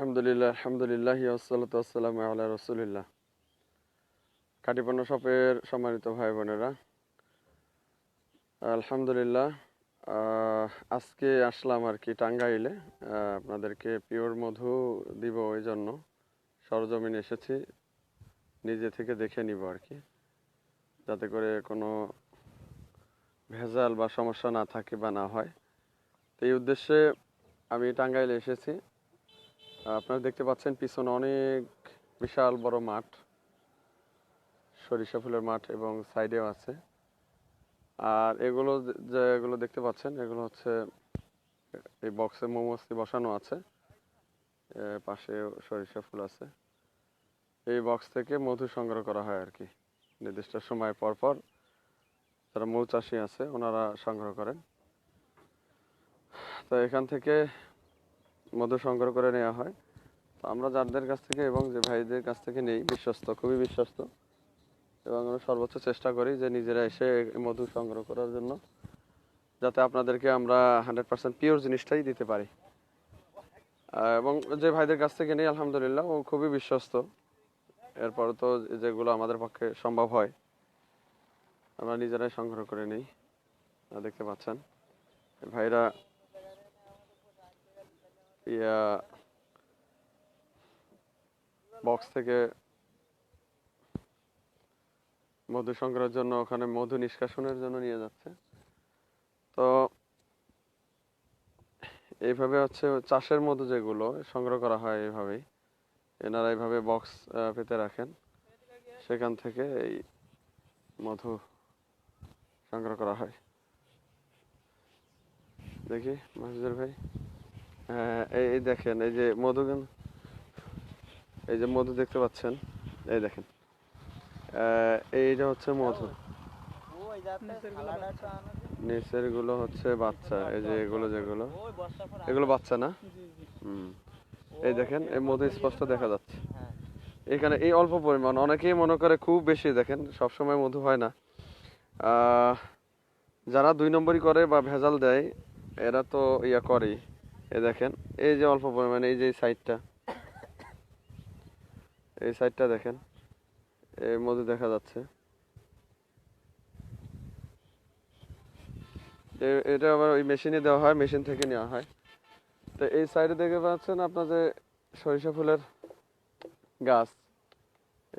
আলহামদুলিল্লাহ ওয়াসসালাতু ওয়াসসালামু আলা রাসূলিল্লাহ। কাটিপণ্য শপের সম্মানিত ভাই বোনেরা, আলহামদুলিল্লাহ আজকে আসলাম আর কি টাঙ্গাইলে। আপনাদেরকে পিওর মধু দিব, ওই জন্য সরজমিনে এসেছি, নিজে থেকে দেখে নিব আর কি, যাতে করে কোনো ভেজাল বা সমস্যা না থাকে বা না হয়। তো এই উদ্দেশ্যে আমি টাঙ্গাইলে এসেছি। আপনারা দেখতে পাচ্ছেন পিছনে অনেক বিশাল বড় মাঠ, সরিষা ফুলের মাঠ, এবং সাইডেও আছে। আর এগুলো যেগুলো দেখতে পাচ্ছেন, এগুলো হচ্ছে এই বক্সে মৌমাছি বসানো আছে, পাশে সরিষা ফুল আছে। এই বক্স থেকে মধু সংগ্রহ করা হয় আর কি, নির্দিষ্ট সময় পর পর যারা মৌচাষী আছে ওনারা সংগ্রহ করেন। তো এখান থেকে মধু সংগ্রহ করে নেওয়া হয়। তো আমরা যাদের কাছ থেকে এবং যে ভাইদের কাছ থেকে নেই, বিশ্বস্ত, খুবই বিশ্বস্ত, এবং আমরা সর্বোচ্চ চেষ্টা করি যে নিজেরা এসে মধু সংগ্রহ করার জন্য, যাতে আপনাদেরকে আমরা 100% পিওর জিনিসটাই দিতে পারি। এবং যে ভাইদের কাছ থেকে নেই আলহামদুলিল্লাহ ও খুবই বিশ্বস্ত। এরপরে তো যেগুলো আমাদের পক্ষে সম্ভব হয় আমরা নিজেরাই সংগ্রহ করে নিই। দেখতে পাচ্ছেন ভাইরা বক্স থেকে মধু সংগ্রহের জন্য ওখানে মধু নিষ্কাশনের জন্য নিয়ে যাচ্ছে। তো এইভাবে হচ্ছে চাষের মধু যেগুলো সংগ্রহ করা হয়, এইভাবেই এনারা এইভাবে বক্স পেতে রাখেন, সেখান থেকে এই মধু সংগ্রহ করা হয়। দেখি মাসুদের ভাই, হ্যাঁ এই দেখেন, এই যে মধু, এই যে মধু দেখতে পাচ্ছেন, এই দেখেন এইটা হচ্ছে মধু, নিচের গুলো হচ্ছে বাচ্চা। এই যে এগুলো যেগুলো, এগুলো বাচ্চা না? এই দেখেন এই মধু স্পষ্ট দেখা যাচ্ছে এখানে। এই অল্প পরিমাণ, অনেকেই মনে করে খুব বেশি, দেখেন সবসময় মধু হয় না। যারা 2 নম্বরই করে বা ভেজাল দেয় এরা তো ইয়া করেই। এই দেখেন এই যে অল্প পরিমাণে, এই যে সাইডটা, এই সাইডটা দেখেন, এই মধু দেখা যাচ্ছে। এটা আবার ওই মেশিনে দেওয়া হয়, মেশিন থেকে নেওয়া হয়। তো এই সাইডে দেখতে পাচ্ছেন আপনার যে সরিষা ফুলের গাছ,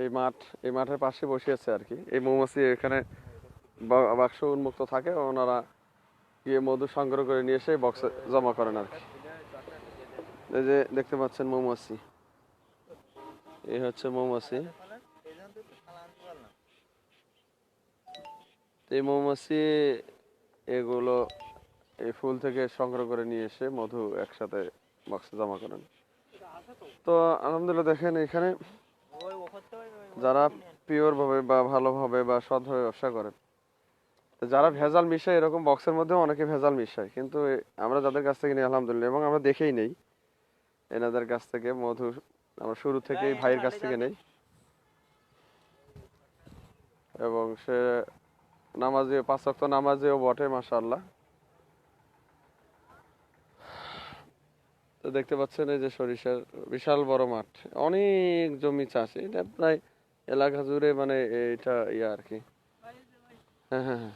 এই মাঠ, এই মাঠের পাশে বসে আছে আর কি। এই মৌমাছি এখানে বাক্স উন্মুক্ত থাকে, ওনারা গিয়ে মধু সংগ্রহ করে নিয়ে এসে বক্সে জমা করেন আর কি। এই যে দেখতে পাচ্ছেন মৌমাছি, এই হচ্ছে মৌমাছি। এই মৌমাছি এগুলো এই ফুল থেকে সংগ্রহ করে নিয়ে এসে মধু একসাথে বক্সে জমা করেন। তো আলহামদুলিল্লাহ দেখেন এখানে যারা পিওর ভাবে বা ভালোভাবে বা সৎভাবে ব্যবসা করেন, যারা ভেজাল মিশায়, এরকম বক্সের মধ্যেও অনেকে ভেজাল মিশায়, কিন্তু আমরা যাদের কাছ থেকে নিই আলহামদুলিল্লাহ, এবং আমরা দেখেই নেই এনাদের কাছ থেকে মধু, আমরা শুরু থেকেই ভাইয়ের কাছ থেকে নেই। এবং সে নামাজি, 5 ওয়াক্ত নামাজিও বটে, মাশাআল্লাহ। তো দেখতে পাচ্ছেন এই যে সরিষার বিশাল বড় মাঠ, অনেক জমি চাষ, এটা প্রায় এলাকা জুড়ে, মানে এটা ইয়া আর কি। হ্যাঁ হ্যাঁ হ্যাঁ,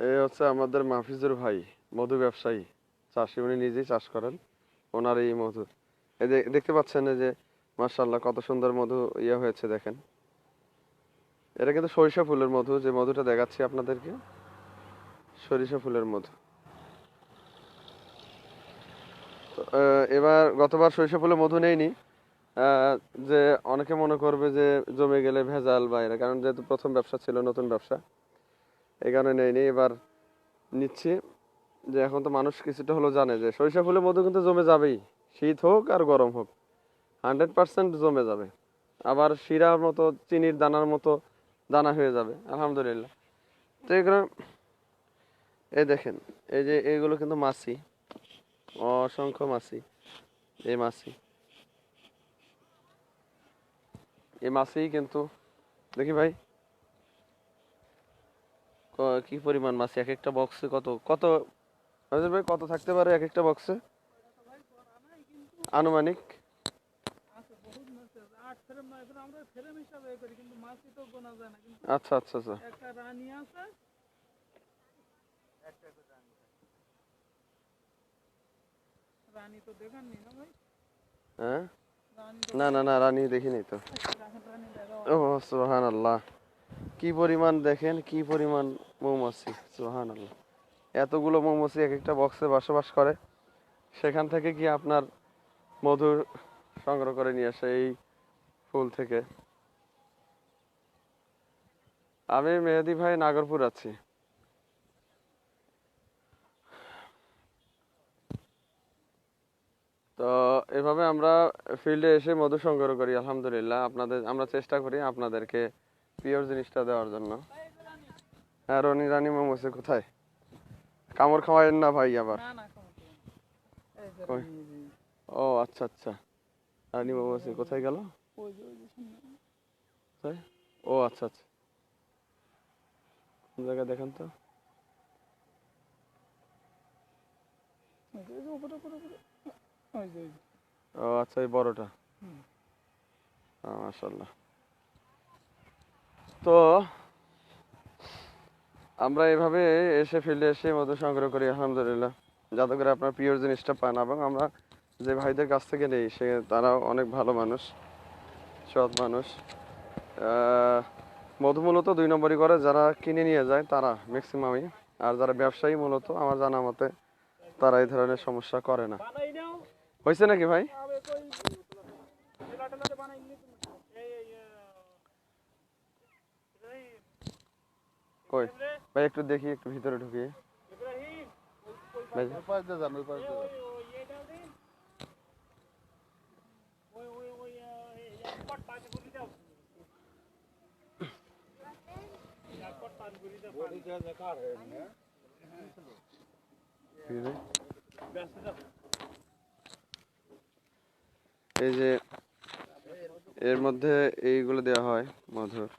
এই হচ্ছে আমাদের মাহফিজুর ভাই, মধু ব্যবসায়ী, চাষি, উনি নিজেই চাষ করেন, ওনার এই মধু। এই যে দেখতে পাচ্ছেন এই যে মাশাআল্লাহ কত সুন্দর মধু ইয়ে হয়েছে দেখেন। এটা কিন্তু সরিষা ফুলের মধু, যে মধুটা দেখাচ্ছি আপনাদেরকে, সরিষা ফুলের মধু। তো এবার গতবার সরিষা ফুলের মধু নেইনি, আহ, যে অনেকে মনে করবে যে জমে গেলে ভেজাল বাইরে, কারণ যেহেতু প্রথম ব্যবসা ছিল, নতুন ব্যবসা, এই কারণে নেইনি। এবার নিচ্ছি, যে এখন তো মানুষ কিছুটা হলেও জানে যে সরিষা ফুলের মধু কিন্তু জমে যাবেই, শীত হোক আর গরম হোক, 100% জমে যাবে। আবার শিরার মতো, চিনির দানার মতো দানা হয়ে যাবে আলহামদুলিল্লাহ। তো এগুলো, এই দেখেন, এই যে এইগুলো কিন্তু মাছি, অসংখ্য মাছি। এই মাছি, এই মাছি কিন্তু, দেখি ভাই, কি পরিমাণ মাছ এক একটা বক্সে কত কত রাজেশ ভাই কত থাকতে পারে এক একটা বক্সে আনুমানিক? আচ্ছা আচ্ছা আচ্ছা। হ্যাঁ না না না রানী দেখিনি তো। ও সুবহানাল্লাহ, কি পরিমাণ দেখেন, কি পরিমাণ মৌমাছি, সুবহানাল্লাহ। এতগুলো মৌমাছি এক একটা বক্সে বসবাস করে, সেখান থেকে কি আপনার মধু সংগ্রহ করে নিয়ে আসে এই ফুল থেকে। আমি মেহেদি ভাই নাগরপুর আছি। তো এভাবে আমরা ফিল্ডে এসে মধু সংগ্রহ করি আলহামদুলিল্লাহ। আমরা চেষ্টা করি আপনাদেরকে পিওর জিনিসটা দেওয়ার জন্য। হ্যাঁ রনি রানী মৌমাছি কোথায়? কামড় খাওয়ায়েন না ভাই আবার। কই? ও আচ্ছা আচ্ছা, রানী মৌমাছি কোথায় গেল? কোথায়? ও আচ্ছা আচ্ছা, কোন জায়গায় দেখেন তো। ও আচ্ছা, এই বড়টা। মাশাআল্লাহ। তো আমরা এভাবে এসে ফিল্ডে এসে মধু সংগ্রহ করি আলহামদুলিল্লাহ, যাতে করে আপনার প্রিয় জিনিসটা পান। এবং আমরা যে ভাইদের কাছ থেকে নেই তারাও অনেক ভালো মানুষ, সৎ মানুষ। মধু মূলত 2 নম্বরই করে, যারা কিনে নিয়ে যায় তারা ম্যাক্সিমামই, আর যারা ব্যবসায়ী মূলত আমার জানা মতে তারা এই ধরনের সমস্যা করে না। হয়েছে নাকি ভাই? কই ভাই একটু দেখি, একটু ভিতরে ঢুকিয়ে ভাই। এই যে এর মধ্যে এইগুলো দেওয়া হয় মধুর,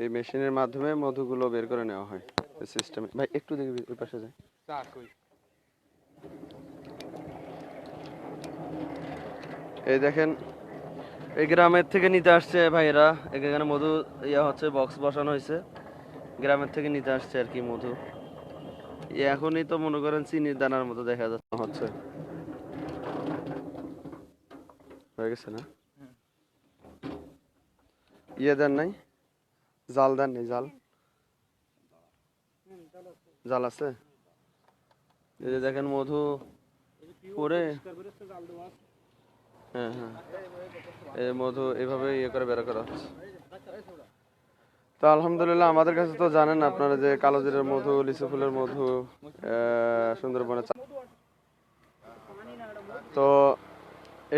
এই মেশিনের মাধ্যমে মধুগুলো বের করে নেওয়া হয় সিস্টেমে। ভাই একটু দেখি ওই পাশে যায়। এই দেখেন, এই গ্রামের থেকে নিতে আসছে ভাইয়েরা, এখানে মধু হচ্ছে, বক্স বসানো হয়েছে, গ্রামের থেকে নিতে আসছে আর কি মধু। এখনই তো মনে করেন চিনির দানার মতো দেখা যাচ্ছে হচ্ছে। হয়ে গেছে না? দেন নাই, জাল দেন নাই, জাল জাল আছে? এই যে দেখেন মধু পরে, হ্যাঁ হ্যাঁ, এই মধু এভাবে করে বের করা হচ্ছে। তো আলহামদুলিল্লাহ, আমাদের কাছে তো জানেন আপনারা যে কালোজিরার মধু, লিচু ফুলের মধু, সুন্দরবনে। তো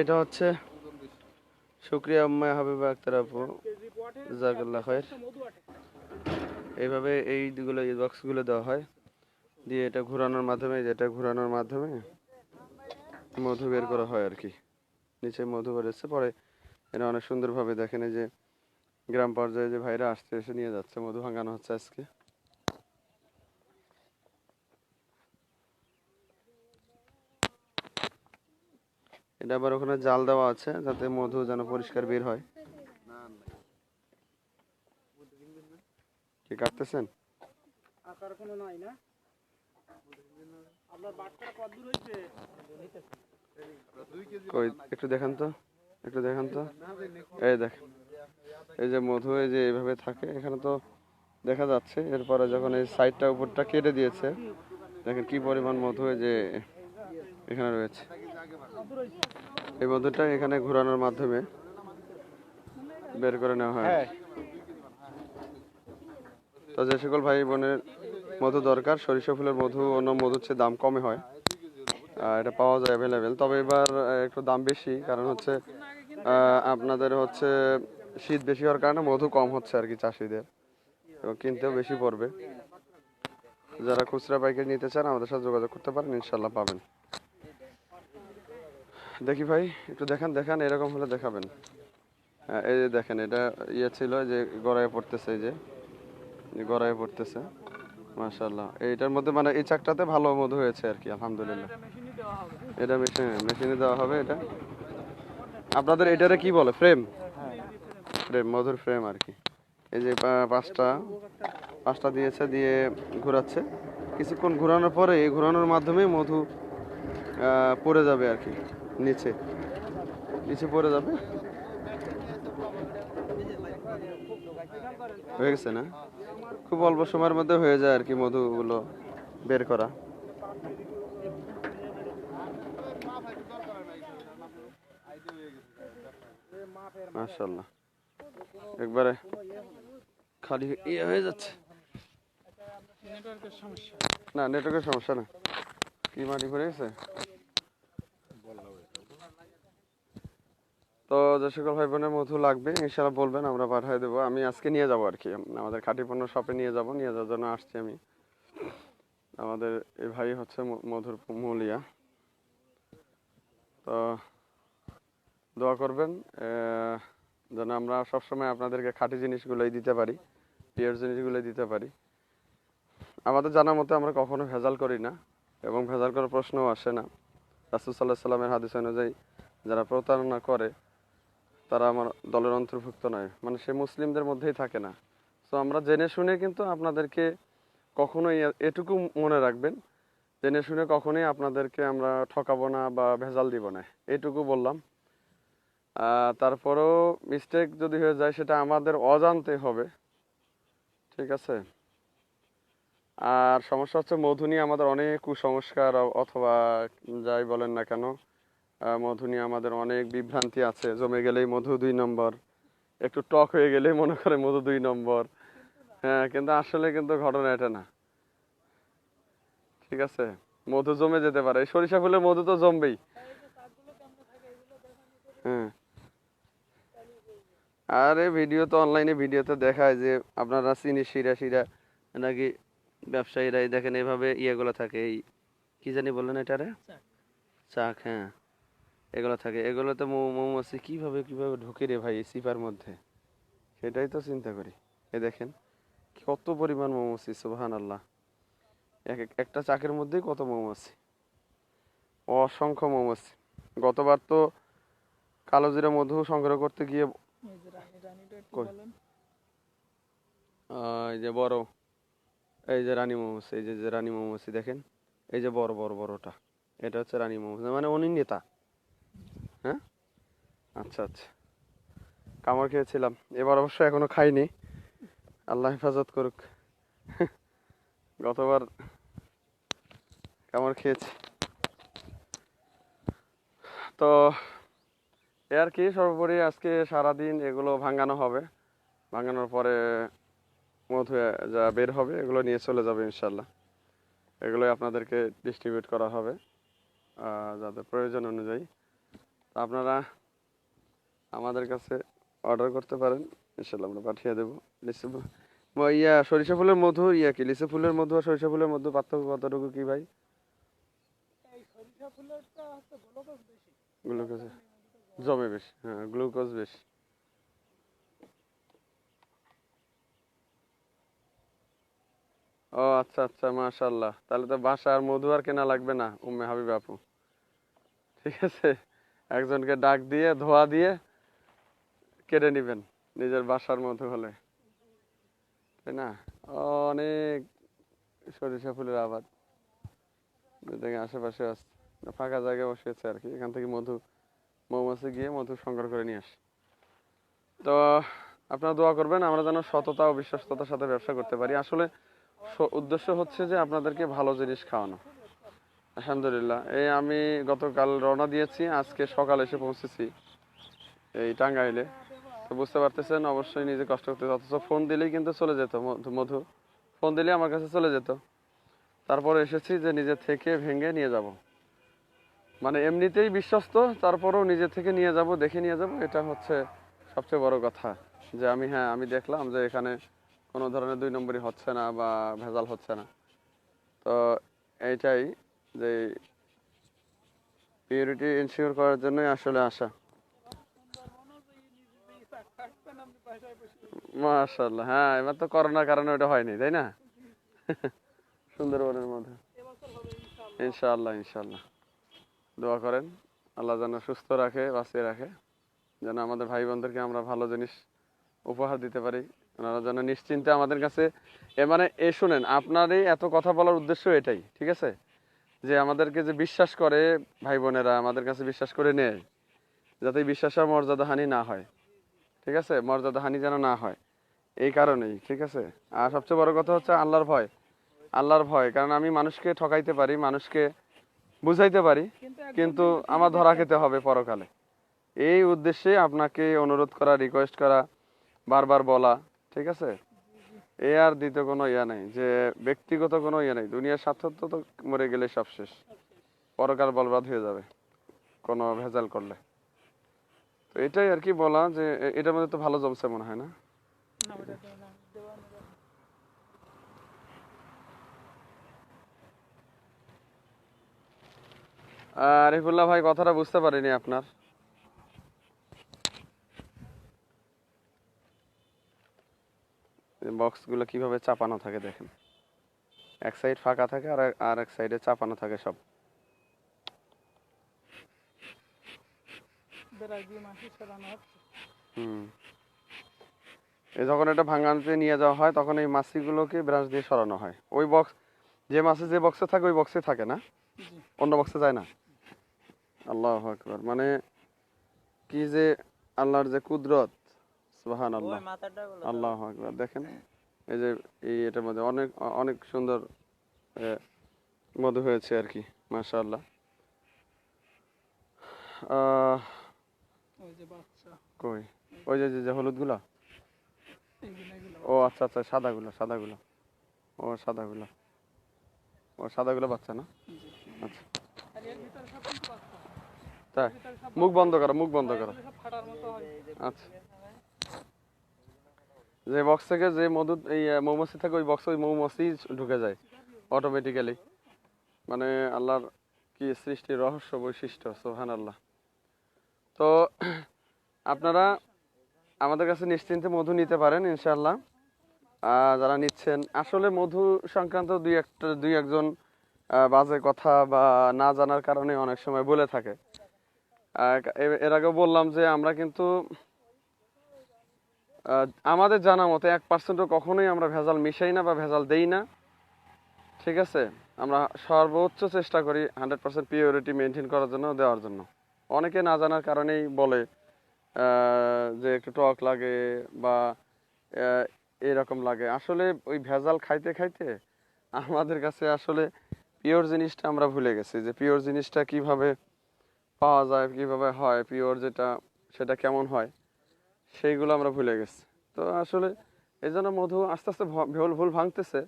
এটা হচ্ছে শুকরিয়া উম্মা হাবিবা আক্তার আপু, জাযাকাল্লাহ খাইর। এইভাবে এইগুলো, এই বক্সগুলো দেওয়া হয়, দিয়ে এটা ঘোরানোর মাধ্যমে, যেটা ঘোরানোর মাধ্যমে মধু বের করা হয় আর কি। নিচে মধু বেরোচ্ছে, পরে এটা অনেক সুন্দরভাবে দেখেন, এই যে গ্রাম পর্যায়ে যে ভাইরা আসছে, এসে নিয়ে যাচ্ছে, মধু ভাঙানো হচ্ছে আজকে। এটা আবার ওখানে জাল দেওয়া আছে, যাতে মধু যেন পরিষ্কার বের হয়। কি কাটতেছেন? কই একটু দেখান তো, একটু দেখান তো। এই দেখেন, এই যে মধু এই যে এইভাবে থাকে, এখানে তো দেখা যাচ্ছে। এরপরে যখন এই সাইডটা উপরটা কেটে দিয়েছে, দেখেন কি পরিমাণ মধু এই যে এখানে রয়েছে। এই মধুটা এখানে ঘোরানোর মাধ্যমে বের করে নেওয়া হয়। তো যে সকল ভাই বোনের মধু দরকার, সরিষা ফুলের মধু অন্য মধুর চেয়ে দাম কমে হয়, এটা পাওয়া যায় অ্যাভেলেবেল। তবে এবার একটু দাম বেশি, কারণ হচ্ছে আপনাদের হচ্ছে শীত বেশি হওয়ার কারণে মধু কম হচ্ছে আর কি চাষিদের, এবং কিনতেও বেশি পড়বে। যারা খুচরা পাইকারি নিতে চান আমাদের সাথে যোগাযোগ করতে পারেন, ইনশাল্লাহ পাবেন। দেখি ভাই একটু দেখান, দেখান, এরকম হলে দেখাবেন। হ্যাঁ, এই যে দেখেন এটা ইয়ে ছিল যে গড়াইয়ে পড়তেছে, এই যে গড়াইয়ে পড়তেছে। মাশাআল্লাহ, এইটার মধ্যে মানে এই চাকটাতে ভালো মধু হয়েছে আর কি, আলহামদুলিল্লাহ। এটা মেশিনে দেওয়া হবে। এটা আপনাদের এটারে কি বলে, ফ্রেম? ফ্রেম, মধুর ফ্রেম আর কি। এই যে পাঁচটা পাঁচটা দিয়েছে, দিয়ে ঘোরাচ্ছে। কিছুক্ষণ ঘোরানোর পরে এই ঘোরানোর মাধ্যমে মধু পড়ে যাবে আর কি, নিচে নিচে পড়ে যাবে। হয়ে গেছে না? খুব অল্প সময়ের মধ্যে হয়ে যায় আর কি মধুগুলো বের করা। মাশাআল্লাহ, একবারে খালি ইয়ে হয়ে যাচ্ছে। না, নেটওয়ার্কের সমস্যা না। কি মাটি পড়ে গেছে? তো যে সকল ভাই বোনের মধু লাগবে ইনশাআল্লাহ বলবেন, আমরা পাঠিয়ে দেবো। আমি আজকে নিয়ে যাব আর কি, আমাদের খাঁটি পণ্য শপে নিয়ে যাব। নিয়ে যাওয়ার জন্য আসছি আমি। আমাদের এই ভাই হচ্ছে মধুর মূলিয়া। তো দোয়া করবেন যেন আমরা সবসময় আপনাদেরকে খাঁটি জিনিসগুলোই দিতে পারি, পিওর জিনিসগুলোই দিতে পারি। আমাদের জানা মতে আমরা কখনো ভেজাল করি না, এবং ভেজাল করার প্রশ্নও আসে না। রাসূল সাল্লাল্লাহু আলাইহি সাল্লামের হাদিস অনুযায়ী যারা প্রতারণা করে তারা আমার দলের অন্তর্ভুক্ত নয়, মানে সে মুসলিমদের মধ্যেই থাকে না। তো আমরা জেনে শুনে কিন্তু আপনাদেরকে কখনোই এটুকু মনে রাখবেন, জেনে শুনে কখনোই আপনাদেরকে আমরা ঠকাবো না বা ভেজাল দিব না, এইটুকু বললাম। তারপরেও মিস্টেক যদি হয়ে যায় সেটা আমাদের অজান্তে হবে, ঠিক আছে? আর সমস্যা হচ্ছে মধু নিয়ে আমাদের অনেক কুসংস্কার অথবা যাই বলেন না কেন, মধু নিয়ে আমাদের অনেক বিভ্রান্তি আছে। জমে গেলেই মধু 2 নম্বর, একটু টক হয়ে গেলেই মনে করে মধু 2 নম্বর। হ্যাঁ, কিন্তু আসলে কিন্তু ঘটনা এটা না, ঠিক আছে? মধু জমে যেতে পারে, এই সরিষা ফুলের মধু তো জমবেই। হ্যাঁ, আরে ভিডিও তো অনলাইনে ভিডিওতে দেখায় যে আপনারা চিনি শিরা শিরা নাকি ব্যবসায়ীরা এই দেখেন এভাবে ইয়েগুলো থাকে, এই কি জানি বললেন এটারে, চাক। হ্যাঁ, এগুলো থাকে, এগুলোতে মৌমাছি কিভাবে কিভাবে ঢুকে রে ভাই এই সিপার মধ্যে, সেটাই তো চিন্তা করি। এই দেখেন কত পরিমাণ মৌমাছি, সুবহানাল্লাহ। একটা চাকের মধ্যেই কত মৌমাছি, অসংখ্য মৌমাছি। গতবার তো কালোজিরা মধু সংগ্রহ করতে গিয়ে কই, এই যে বড়, এই যে রানী মৌমাছি, এই যে রানী মৌমাছি দেখেন, এই যে বড় বড় বড়টা, এটা হচ্ছে রানী মৌমাছি, মানে উনি নেতা। হ্যাঁ, আচ্ছা আচ্ছা, কামড় খেয়েছিলাম, এবার অবশ্য এখনো খাইনি, আল্লাহ হেফাজত করুক। গতবার কামড় খেয়েছি। তো এ আর কি, সর্বোপরি আজকে সারাদিন এগুলো ভাঙানো হবে, ভাঙানোর পরে মধু যা বের হবে এগুলো নিয়ে চলে যাবে ইনশাল্লাহ। এগুলোই আপনাদেরকে ডিস্ট্রিবিউট করা হবে যাদের প্রয়োজন অনুযায়ী। তা আপনারা আমাদের কাছে অর্ডার করতে পারেন, ইনশাল্লাহ আমরা পাঠিয়ে দেবো। লিচু সরিষা ফুলের মধু কি লিচু ফুলের মধু আর সরিষা ফুলের মধু পার্থক্য কতটুকু কি ভাই? গ্লুকোজ জমে বেশি, হ্যাঁ গ্লুকোজ বেশি। ও আচ্ছা আচ্ছা, মাশাআল্লাহ, তাহলে তো বাসা আর মধু আর কেনা লাগবে না উম্মে হাবিব আপু, ঠিক আছে? একজনকে ডাক দিয়ে ধোয়া দিয়ে কেটে নিবেন নিজের বাসার মধু হলে, তাই না? অনেক সরিষা ফুলের আবাদ দেখে আশেপাশে আছে, ফাঁকা জায়গায় বসেছে আর কি, এখান থেকে মৌমাছি গিয়ে মধু সংগ্রহ করে নিয়ে আসে। তো আপনারা দোয়া করবেন আমরা যেন সততা ও বিশ্বস্ততার সাথে ব্যবসা করতে পারি। আসলে উদ্দেশ্য হচ্ছে যে আপনাদেরকে ভালো জিনিস খাওয়ানো। আলহামদুলিল্লাহ, এই আমি গতকাল রওনা দিয়েছি, আজকে সকালে এসে পৌঁছেছি এই টাঙ্গাইলে। তো বুঝতে পারতেছেন, অবশ্যই নিজে কষ্ট করতে, অথচ ফোন দিলেই কিন্তু চলে যেত মধু, ফোন দিলেই আমার কাছে চলে যেত। তারপরে এসেছি যে নিজে থেকে ভেঙে নিয়ে যাব, মানে এমনিতেই বিশ্বস্ত, তারপরেও নিজে থেকে নিয়ে যাব, দেখে নিয়ে যাব, এটা হচ্ছে সবচেয়ে বড় কথা। যে আমি দেখলাম যে এখানে কোনো ধরনের 2 নম্বরই হচ্ছে না বা ভেজাল হচ্ছে না। তো এইটাই, যে পিউরিটি ইনশিওর করার জন্যই আসলে আসা। মাশাআল্লাহ, হ্যাঁ এবার তো করোনার কারণে ওটা হয়নি তাই না? সুন্দরবনের মধ্যে ইনশাআল্লাহ ইনশাআল্লাহ দোয়া করেন আল্লাহ যেন সুস্থ রাখে, বাঁচিয়ে রাখে, যেন আমাদের ভাই বোনদেরকে আমরা ভালো জিনিস উপহার দিতে পারি, ওনারা যেন নিশ্চিন্তে আমাদের কাছে মানে শুনেন, আপনারই এত কথা বলার উদ্দেশ্য এটাই, ঠিক আছে, যে আমাদেরকে যে বিশ্বাস করে ভাই বোনেরা আমাদের কাছে বিশ্বাস করে নেয়, যাতে বিশ্বাসের মর্যাদা হানি না হয়, ঠিক আছে, মর্যাদা হানি যেন না হয়, এই কারণেই, ঠিক আছে। আর সবচেয়ে বড় কথা হচ্ছে আল্লাহর ভয়, আল্লাহর ভয়, কারণ আমি মানুষকে ঠকাইতে পারি, মানুষকে বুঝাইতে পারি, কিন্তু আমার ধরা খেতে হবে পরকালে। এই উদ্দেশ্যে আপনাকে অনুরোধ করা, রিকোয়েস্ট করা, বারবার বলা, ঠিক আছে। এ আর দ্বিতীয় কোনো ইয়া নাই, যে ব্যক্তিগত কোনো ইয়া নাই, দুনিয়ার স্বার্থ তো মরে গেলে সব শেষ, পরকাল বলবাদ হয়ে যাবে কোনো ভেজাল করলে। তো এটাই আর কি বলা, যে এটার মধ্যে তো ভালো জমছে মনে হয় না? আরিফুল্লাহ ভাই কথাটা বুঝতে পারিনি আপনার। বক্স গুলো কিভাবে চাপানো থাকে দেখেন, এক সাইড ফাঁকা থাকে আর এক সাইডে চাপানো থাকে সব। হুম, যখন এটা ভাঙাতে নিয়ে যাওয়া হয় তখন এই মাছিগুলোকে ব্রাশ দিয়ে সরানো হয়। ওই বক্স, যে মাছি যে বক্সে থাকে ওই বক্সে থাকে না, অন্য বক্সে যায় না। আল্লাহু আকবার, মানে কি যে আল্লাহর যে কুদরত, সুবহানাল্লাহ, আল্লাহু আকবার। দেখেন এই যে এটার মধ্যে অনেক অনেক সুন্দর মধু হয়েছে আর কি, মাশাআল্লাহ। কই ওই যে যে হলুদ গুলা, ও আচ্ছা আচ্ছা, সাদাগুলো সাদাগুলো, ও সাদাগুলো, ও সাদাগুলো বাচ্চা না? আচ্ছা, তাই মুখ বন্ধ করো, মুখ বন্ধ করো। আচ্ছা, যে বক্স থেকে যে মধু এই মৌমাছি থাকে ওই বক্সে ওই মৌমাছি ঢুকে যায় অটোমেটিক্যালি, মানে আল্লাহর কি সৃষ্টির রহস্য বৈশিষ্ট্য, সুবহানাল্লাহ। তো আপনারা আমাদের কাছে নিশ্চিন্তে মধু নিতে পারেন ইনশাআল্লাহ। যারা নিচ্ছেন আসলে মধু সংক্রান্ত দুই একজন বাজে কথা বা না জানার কারণে অনেক সময় বলে থাকে। এর আগেও বললাম যে আমরা কিন্তু আমাদের জানা মতে 1% কখনোই আমরা ভেজাল মিশাই না বা ভেজাল দেই না, ঠিক আছে। আমরা সর্বোচ্চ চেষ্টা করি 100% পিওরিটি মেনটেন করার জন্য, দেওয়ার জন্য। অনেকে না জানার কারণেই বলে যে একটু টক লাগে বা এরকম লাগে। আসলে ওই ভেজাল খাইতে খাইতে আমাদের কাছে আসলে পিওর জিনিসটা আমরা ভুলে গেছি, যে পিওর জিনিসটা কিভাবে পাওয়া যায়, কিভাবে হয়, পিওর যেটা সেটা কেমন হয়, সেইগুলো আমরা ভুলে গেছি। তো আসলে এই জন্য মধু আস্তে আস্তে ভুল ভুল ভাঙতেছে।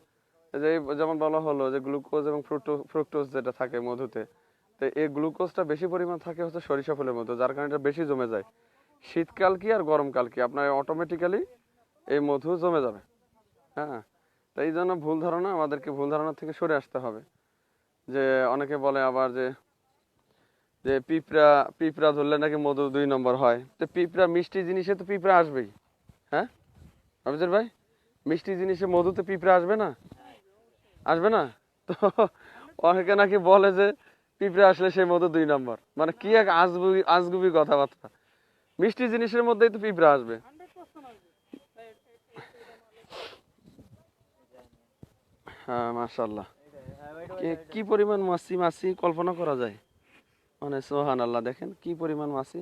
যে যেমন বলা হলো যে গ্লুকোজ এবং ফ্রুক্টোজ যেটা থাকে মধুতে, তো এই গ্লুকোজটা বেশি পরিমাণ থাকে হচ্ছে সরিষা ফুলের মধ্যে, যার কারণে এটা বেশি জমে যায়। শীতকাল কি আর গরমকাল কি, আপনার অটোমেটিক্যালি এই মধু জমে যাবে। হ্যাঁ, তো এই জন্য ভুল ধারণা, আমাদেরকে ভুল ধারণা থেকে সরে আসতে হবে। যে অনেকে বলে আবার যে যে পিঁপড়া পিঁপড়া ধরলে নাকি মধু 2 নম্বর হয়। তো পিঁপড়া মিষ্টি জিনিসে তো পিঁপড়া আসবেই। হ্যাঁ আবিদুল ভাই, মিষ্টি জিনিসে মধুতে পিঁপড়া আসবে না? আসবে না? তো অনেকে নাকি বলে যে পিঁপড়া আসলে সেই মধু 2 নম্বর, মানে কি এক আজগুবি আজগুবি কথাবার্তা। মিষ্টি জিনিসের মধ্যেই তো পিঁপড়া আসবে। হ্যাঁ মাশাআল্লাহ, কি পরিমাণ মাছি মাছি কল্পনা করা যায়, মানে সুবহানাল্লাহ। দেখেন কি পরিমাণ মাছি,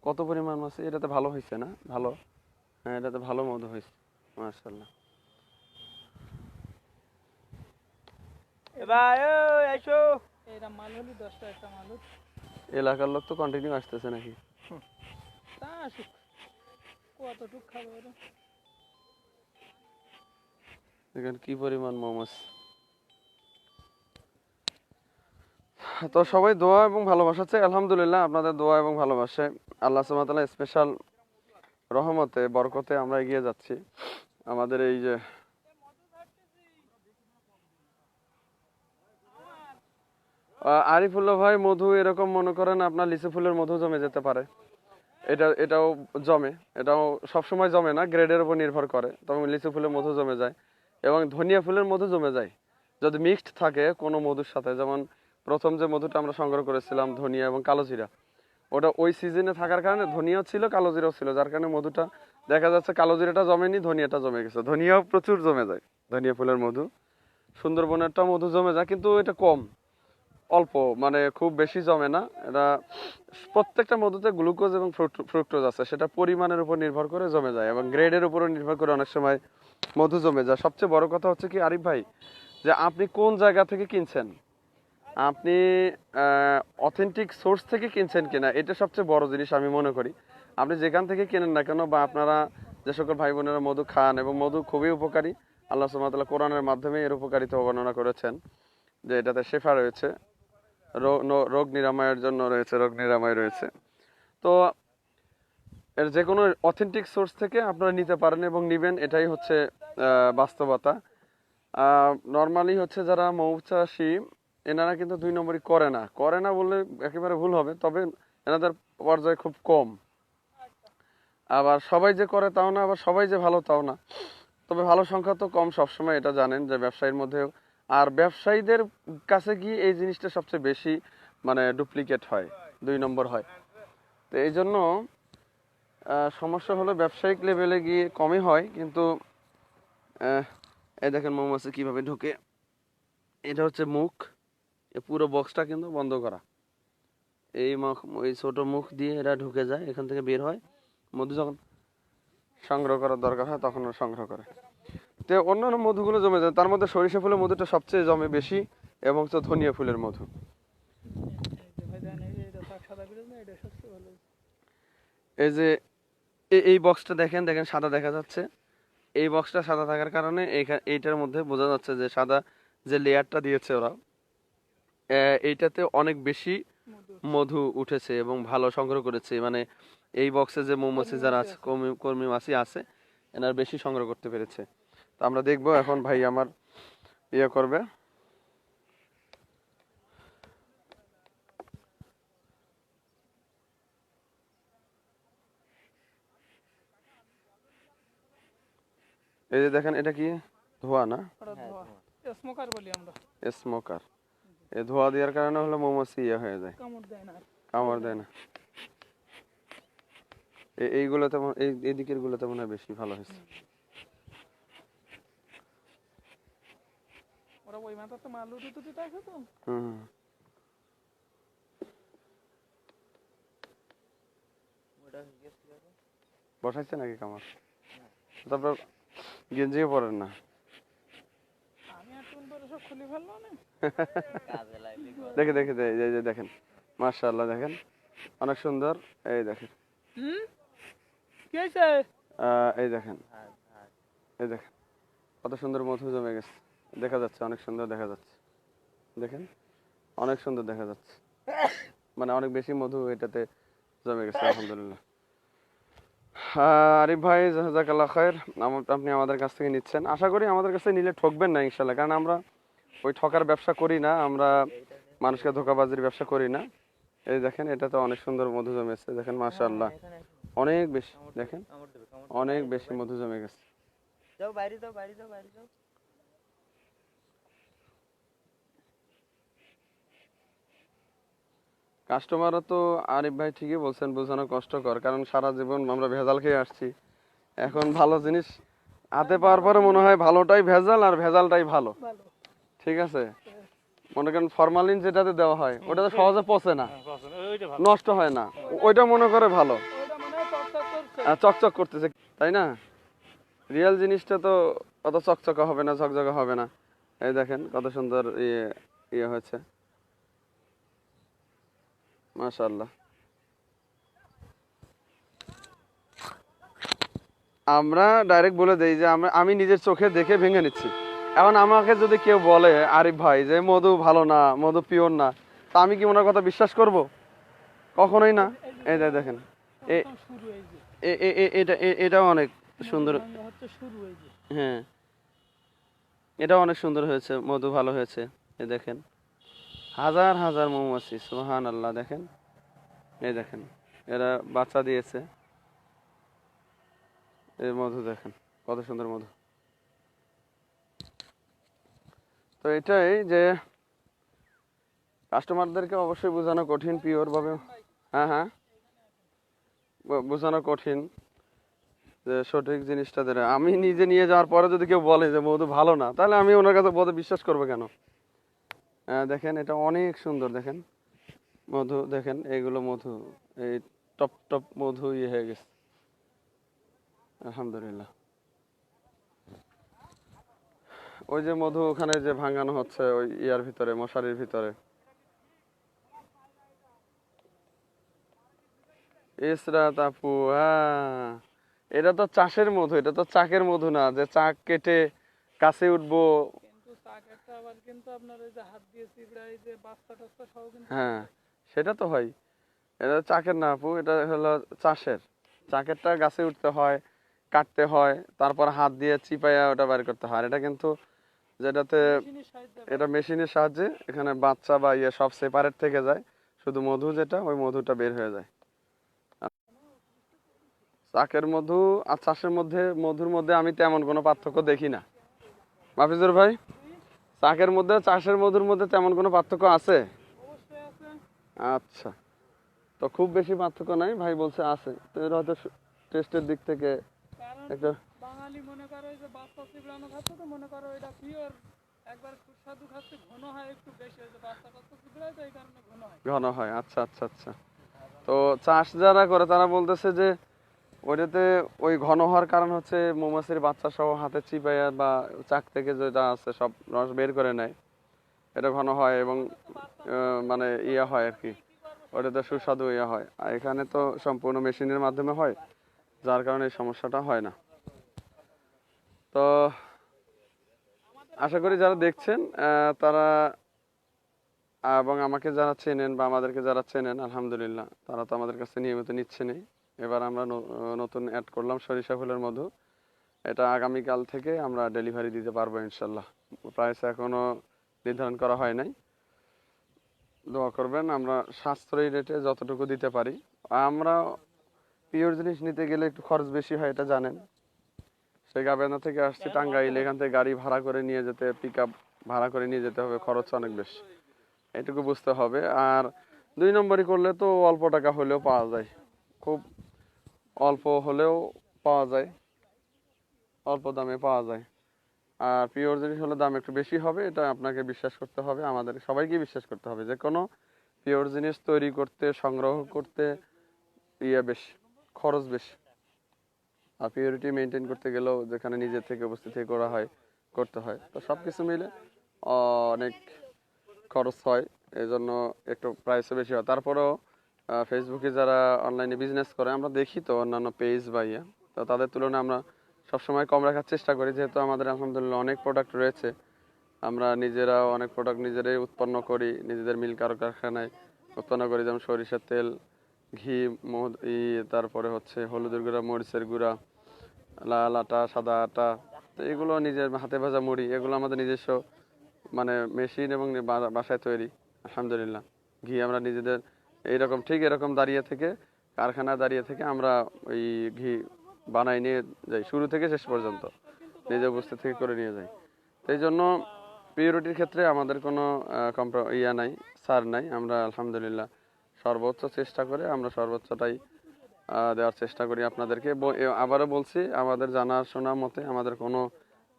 কত পরিমাণ মাছি। এটাতে ভালো হয়েছে না? ভালো, হ্যাঁ এটাতে ভালো মধু হয়েছে, মাশাআল্লাহ। এলাকার লোক তো কন্টিনিউ আসতেছে নাকি? দেখেন কি পরিমাণ মৌমাছি। তো সবাই দোয়া এবং ভালোবাসা চাই। আলহামদুলিল্লাহ আপনাদের দোয়া এবং ভালোবাসায় আল্লাহ সুবহানাহু ওয়া তাআলা স্পেশাল রহমতে বরকতে আমরা এগিয়ে যাচ্ছি। আমাদের এই যে আরিফুল্লাহ ভাই, মধু এরকম মনে করেন আপনার লিচু ফুলের মধু জমে যেতে পারে, এটাও জমে, এটাও সবসময় জমে না, গ্রেডের উপর নির্ভর করে, তবে লিচু ফুলের মধু জমে যায় এবং ধনিয়া ফুলের মধু জমে যায় যদি মিক্সড থাকে কোনো মধুর সাথে। যেমন প্রথম যে মধুটা আমরা সংগ্রহ করেছিলাম ধনিয়া এবং কালো জিরা, ওটা ওই সিজনে থাকার কারণে ধনিয়াও ছিল কালো জিরাও ছিল, যার কারণে মধুটা দেখা যাচ্ছে কালো জিরাটা জমেনি, ধনিয়াটা জমে গেছে। ধনিয়াও প্রচুর জমে যায়, ধনিয়া ফুলের মধু। সুন্দরবনেরটা মধু জমে যায় কিন্তু এটা কম, অল্প, মানে খুব বেশি জমে না। এটা প্রত্যেকটা মধুতে গ্লুকোজ এবং ফ্রুক্টোজ আছে, সেটা পরিমাণের উপর নির্ভর করে জমে যায় এবং গ্রেডের উপরও নির্ভর করে অনেক সময় মধু জমে যায়। সবচেয়ে বড় কথা হচ্ছে কি আরিফ ভাই, যে আপনি কোন জায়গা থেকে কিনছেন, আপনি অথেন্টিক সোর্স থেকে কিনছেন কিনা, এটা সবচেয়ে বড় জিনিস আমি মনে করি। আপনি যেখান থেকে কেনেন না কেন, বা আপনারা যে সকল ভাই বোনেরা মধু খান, এবং মধু খুবই উপকারী, আল্লাহ সুবহানাহু ওয়া তাআলা কোরআনের মাধ্যমে এর উপকারিতা বর্ণনা করেছেন যে এটাতে শেফা রয়েছে, রোগ নিরাময়ের জন্য রয়েছে, রোগ নিরাময় রয়েছে। তো এর যে কোনো অথেন্টিক সোর্স থেকে আপনারা নিতে পারেন এবং নিবেন, এটাই হচ্ছে বাস্তবতা। নর্মালি হচ্ছে যারা মৌচাষী, এনারা কিন্তু 2 নম্বরই করে না বললে একেবারে ভুল হবে, তবে এনাদের পর্যায়ে খুব কম। আবার সবাই যে করে তাও না, আবার সবাই যে ভালো তাও না, তবে ভালো সংখ্যা তো কম সবসময়, এটা জানেন যে ব্যবসায়ীর মধ্যেও। আর ব্যবসায়ীদের কাছে গিয়ে এই জিনিসটা সবচেয়ে বেশি মানে ডুপ্লিকেট হয়, 2 নম্বর হয়। তো এই জন্য সমস্যা হলো ব্যবসায়িক লেভেলে গিয়ে কমই হয়, কিন্তু এই দেখেন মৌমাছি কিভাবে ঢুকে, এটা হচ্ছে মুখ, এই পুরো বক্সটা কিন্তু বন্ধ করা, এই ছোট মুখ দিয়ে এরা ঢুকে যায়, এখান থেকে বের হয়, মধু যখন সংগ্রহ করার দরকার হয় তখন ওরা সংগ্রহ করে। তো অন্যান্য মধুগুলো জমে যায়, তার মধ্যে সরিষা ফুলের মধুটা সবচেয়ে জমে বেশি, এবং তো ধনিয়া ফুলের মধু। এই যে এই বক্সটা দেখেন, সাদা দেখা যাচ্ছে, এই বক্সটা সাদা থাকার কারণে এইটার মধ্যে বোঝা যাচ্ছে যে সাদা যে লেয়ারটা দিয়েছে ওরা, এইটাতে অনেক বেশি মধু উঠেছে এবং ভালো সংগ্রহ করেছে। মানে এই বক্সে যে মৌমাছি যারা আছে, কর্মী মাছি আছে, এনার বেশি সংগ্রহ করতে পেরেছে। তো আমরা দেখবো এখন ভাই আমার ইয়ে করবে। এই যে দেখেন, এটা কি ধোয়া না? স্মোকার বলি আমরা, স্মোকার। এই ধোয়া দেওয়ার কারণে হলো মৌমাছি ইয়ে হয়ে যায়, কামড় দেয় না। এইগুলোতে এই দিকের গুলোতে মনে হয় বেশি ভালো হয়েছে। ওরা ওই মাথাতে মালু দিতে আছে তো। বসাইছে নাকি কামার? তারপর গেঞ্জিও পরেন না। আমি এখন পরে সব খুলে ফেললো না। দেখে দেখেন, মাশাআল্লাহ, দেখেন অনেক সুন্দর। এই দেখেন, কি হয়েছে? এই দেখেন, এই দেখেন কত সুন্দর মধু জমে গেছে, দেখা যাচ্ছে, অনেক সুন্দর দেখা যাচ্ছে, দেখেন অনেক সুন্দর দেখা যাচ্ছে, মানে অনেক বেশি মধু এটাতে জমে গেছে, আলহামদুলিল্লাহ। আরিফ ভাই, জাযাকাল্লাহ খায়ের, আপনি আমাদের কাছ থেকে নিচ্ছেন, আশা করি আমাদের কাছে নিলে ঠকবেন না ইনশাল্লাহ, কারণ আমরা ওই ঠকার ব্যবসা করি না, আমরা মানুষকে ধোঁকাবাজির ব্যবসা করি না। এই দেখেন, এটাতে অনেক সুন্দর মধু জমেছে, দেখেন মাশাআল্লাহ, অনেক বেশি, দেখেন অনেক বেশি মধু জমে গেছে। যাও বাইরে যাও, বাইরে যাও, বাইরে যাও। কাস্টমাররা তো আরিফ ভাই ঠিকই বলছেন, বোঝানো কষ্টকর, কারণ সারা জীবন আমরা ভেজাল খেয়ে আসছি, এখন ভালো জিনিস হাতে পাওয়ার পরে মনে হয় ভালোটাই ভেজাল আর ভেজালটাই ভালো। ঠিক আছে, মনে করেন ফরমালিন যেটাতে দেওয়া হয় ওটা তো সহজে পচে না, নষ্ট হয় না, ওইটা মনে করে ভালো, চকচক করতেছে, তাই না? রিয়েল জিনিসটা তো অত চকচকা হবে না, ঝকঝকা হবে না। এই দেখেন কত সুন্দর ইয়ে হয়েছে, মাশাআল্লাহ। আমরা ডাইরেক্ট বলে দেই যে আমি নিজের চোখে দেখে ভেঙে নিচ্ছি। এখন আমাকে যদি কেউ বলে আরিফ ভাই যে মধু ভালো না, মধু পিওর না, তা আমি কি ওনার কথা বিশ্বাস করব? কখনোই না। এই দেখেন, এটাও অনেক সুন্দর, হ্যাঁ এটাও অনেক সুন্দর হয়েছে, মধু ভালো হয়েছে। এই দেখেন হাজার হাজার মৌমাছি, সুবহানাল্লাহ, দেখেন এই দেখেন এরা বাচ্চা দিয়েছে। এই মধু দেখেন কত সুন্দর মধু। তো এটাই যে কাস্টমারদেরকে অবশ্যই বোঝানো কঠিন পিওর ভাবে। হ্যাঁ হ্যাঁ, বোঝানো কঠিন যে সঠিক জিনিসটা দেয়। আমি নিজে নিয়ে যাওয়ার পরে যদি কেউ বলে যে মধু ভালো না, তাহলে আমি ওনার কাছে বলতে বিশ্বাস করবো কেন? দেখেন এটা অনেক সুন্দর, দেখেন মধু দেখেন, এইগুলো মধু, এই টপ টপ মধু ইয়ে হয়ে গেছে আলহামদুলিল্লাহ। ওই যে মধু ওখানে যে ভাঙানো হচ্ছে ওই ইয়ার ভিতরে, মশারির ভিতরে। ইসরাত আপু, হ্যাঁ এটা তো চাষের মধু, এটা তো চাকের মধু না যে চাক কেটে কাছে উঠবো। কিন্তু চাকেরটা আবার কিন্তু আপনার ওই যে হাত দিয়ে চিবড়াই যে বাচ্চা টাচ্চা সহ কিন্তু হ্যাঁ সেটা তো হয়, এটা চাকের না আপু, এটা হলো চাষের। চাকেরটা গাছে উঠতে হয়, কাটতে হয়, তারপর হাত দিয়ে চিপাইয়া ওটা বের করতে হয়। আর এটা কিন্তু যেটাতে, মেশিনের সাহায্যে এটা মেশিনের সাহায্যে এখানে বাচ্চা বা ইয়ে সব সেপারেট থেকে যায়, শুধু মধু যেটা ওই মধুটা বের হয়ে যায়। চাকের মধু আর চাষের মধ্যে, মধুর মধ্যে আমি তেমন কোনো পার্থক্য দেখি না। মাফিজুর ভাই, চাকের মধ্যে চাষের মধুর মধ্যে তেমন কোনো পার্থক্য আছে? অবশ্যই আছে। আচ্ছা, তো খুব বেশি পার্থক্য নাই ভাই বলছে আছে, তো এর হয়তো টেস্টের দিক থেকে কারণ একটা। বাঙালি মনে করো এই যে বাচ্চা চিবড়ানো খাচ্ছে, তো মনে করো এটা পিওর একবার সুস্বাদু খাচ্ছে, ঘন হয় একটু বেশি, ওই যে বাচ্চা কাচ্চা চিবড়ায় তো এই কারণে ঘন হয়। ঘন হয়, আচ্ছা আচ্ছা আচ্ছা। তো চাষ যারা করে তারা বলতেছে যে ওইটাতে ওই ঘন হওয়ার কারণ হচ্ছে মৌমাছির বাচ্চা সহ হাতে চিপাইয়া বা চাক থেকে যেটা আছে সব রস বের করে নেয়, এটা ঘন হয় এবং মানে ইয়ে হয় আর কি, ওটাতে সুস্বাদু ইয়ে হয়। আর এখানে তো সম্পূর্ণ মেশিনের মাধ্যমে হয়, যার কারণে এই সমস্যাটা হয় না। তো আশা করি যারা দেখছেন তারা এবং আমাকে যারা চেনেন বা আমাদেরকে যারা চেনেন আলহামদুলিল্লাহ, তারা তো আমাদের কাছে নিয়মিত নিচ্ছেনই। এবার আমরা নতুন অ্যাড করলাম সরিষা ফুলের মধু। এটা আগামীকাল থেকে আমরা ডেলিভারি দিতে পারবো ইনশাল্লাহ। প্রাইস এখনো নির্ধারণ করা হয় নাই, দোয়া করবেন। আমরা সাশ্রয়ী রেটে যতটুকু দিতে পারি। আমরা পিওর জিনিস নিতে গেলে একটু খরচ বেশি হয়, এটা জানেন। সেই গাবেনা থেকে আসছি টাঙ্গাইল, এখান থেকে গাড়ি ভাড়া করে নিয়ে যেতে, পিক আপ ভাড়া করে নিয়ে যেতে হবে, খরচ অনেক বেশি, এটুকু বুঝতে হবে। আর 2 নম্বরই করলে তো অল্প টাকা হলেও পাওয়া যায়, খুব অল্প হলেও পাওয়া যায়, অল্প দামে পাওয়া যায়। আর পিওর জিনিস হলে দাম একটু বেশি হবে, এটা আপনাকে বিশ্বাস করতে হবে, আমাদের সবাইকে বিশ্বাস করতে হবে। যে কোনো পিওর জিনিস তৈরি করতে, সংগ্রহ করতে ইয়ে বেশি, খরচ বেশি। আর পিওরিটি মেনটেন করতে গেলেও যেখানে নিজে থেকে উপস্থিত থেকে করা হয়, করতে হয়, তো সব কিছু মিলে অনেক খরচ হয়, এই জন্য একটু প্রাইসও বেশি হয়। তারপরেও ফেসবুকে যারা অনলাইনে বিজনেস করে আমরা দেখি তো অন্যান্য পেজ বা ইয়ে, তো তাদের তুলনায় আমরা সবসময় কম রাখার চেষ্টা করি, যেহেতু আমাদের আলহামদুলিল্লাহ অনেক প্রোডাক্ট রয়েছে। আমরা নিজেরাও অনেক প্রোডাক্ট নিজেরাই উৎপন্ন করি, নিজেদের মিল কারখানায় উৎপন্ন করি, যেমন সরিষার তেল, ঘি, মধু, তারপরে হচ্ছে হলুদের গুঁড়া, মরিচের গুঁড়া, লাল আটা, সাদা আটা, তো এগুলো নিজের হাতে ভাজা মুড়ি, এগুলো আমাদের নিজস্ব মানে মেশিন এবং বাসায় তৈরি আলহামদুলিল্লাহ। ঘি আমরা নিজেদের এইরকম ঠিক এরকম দাঁড়িয়ে থেকে, কারখানা দাঁড়িয়ে থেকে আমরা ওই ঘি বানাই নিয়ে যাই, শুরু থেকে শেষ পর্যন্ত নিজে উপস্থিত থেকে করে নিয়ে যাই। এই জন্য পিওরিটির ক্ষেত্রে আমাদের কোনো ইয়া নাই, ছাড় নাই। আমরা আলহামদুলিল্লাহ সর্বোচ্চ চেষ্টা করে আমরা সর্বোচ্চটাই দেওয়ার চেষ্টা করি আপনাদেরকে। আবারও বলছি, আমাদের জানাশোনা মতে আমাদের কোনো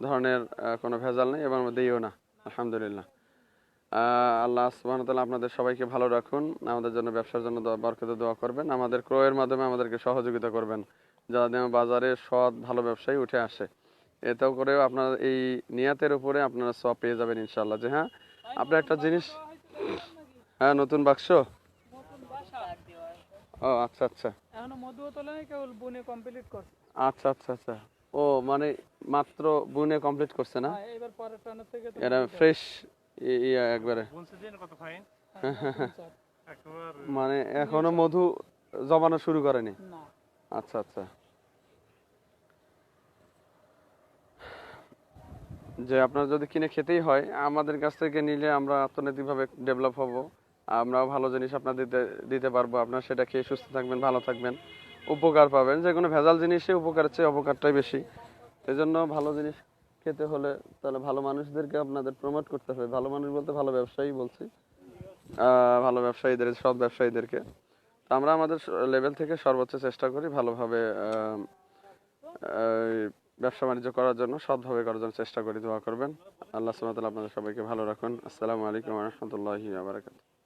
ধরনের কোনো ভেজাল নেই এবং আমরা দিইও না আলহামদুলিল্লাহ। আল্লাহ সুবহানাহু ওয়া তাআলা আপনাদের সবাইকে ভালো রাখুন, আমাদের জন্য ব্যবসার জন্য বরকতে দোয়া করবেন, আমাদের ক্রয়ের মাধ্যমে আমাদেরকে সহযোগিতা করবেন, যাতে বাজারে সৎ ভালো ব্যবসায়ী উঠে আসে। এতেও করেও আপনার এই নিয়াতের উপরে আপনারা সব পেয়ে যাবেন ইনশাআল্লাহ। যে হ্যাঁ, আপনার একটা জিনিস, হ্যাঁ নতুন বাক্স, নতুন বাসা ও আচ্ছা আচ্ছা এখনো মধুও তোলা নেই, কেবল বুনে কমপ্লিট করছে। আচ্ছা আচ্ছা আচ্ছা, ও মানে মাত্র বুনে কমপ্লিট করছে না? হ্যাঁ, এবার পরের টানের থেকে তো এরা ফ্রেশ ইয়া একবারে, মানে এখনো মধু জমানো শুরু করেনি? না। আচ্ছা আচ্ছা, যে আপনার যদি কিনে খেতেই হয় আমাদের কাছ থেকে নিলে আমরা অর্থনৈতিকভাবে ডেভেলপ হব, আমরাও ভালো জিনিস আপনার দিতে দিতে পারবো। আপনার সেটা খেয়ে সুস্থ থাকবেন, ভালো থাকবেন, উপকার পাবেন। যে কোনো ভেজাল জিনিসে উপকারের চেয়ে অপকারটাই বেশি। এই জন্য ভালো জিনিস খেতে হলে তাহলে ভালো মানুষদেরকে আপনাদের প্রমোট করতে হবে। ভালো মানুষ বলতে ভালো ব্যবসায়ী বলছি, ভালো ব্যবসায়ীদের, সৎ ব্যবসায়ীদেরকে। তো আমরা আমাদের লেভেল থেকে সর্বোচ্চ চেষ্টা করি ভালোভাবে ব্যবসা বাণিজ্য করার জন্য, সৎভাবে করার জন্য চেষ্টা করি। দোয়া করবেন। আল্লাহ সুবহানাহু ওয়া তাআলা আপনাদের সবাইকে ভালো রাখুন। আসসালামু আলাইকুম ওয়া রাহমাতুল্লাহি ওয়া বারাকাতুহু।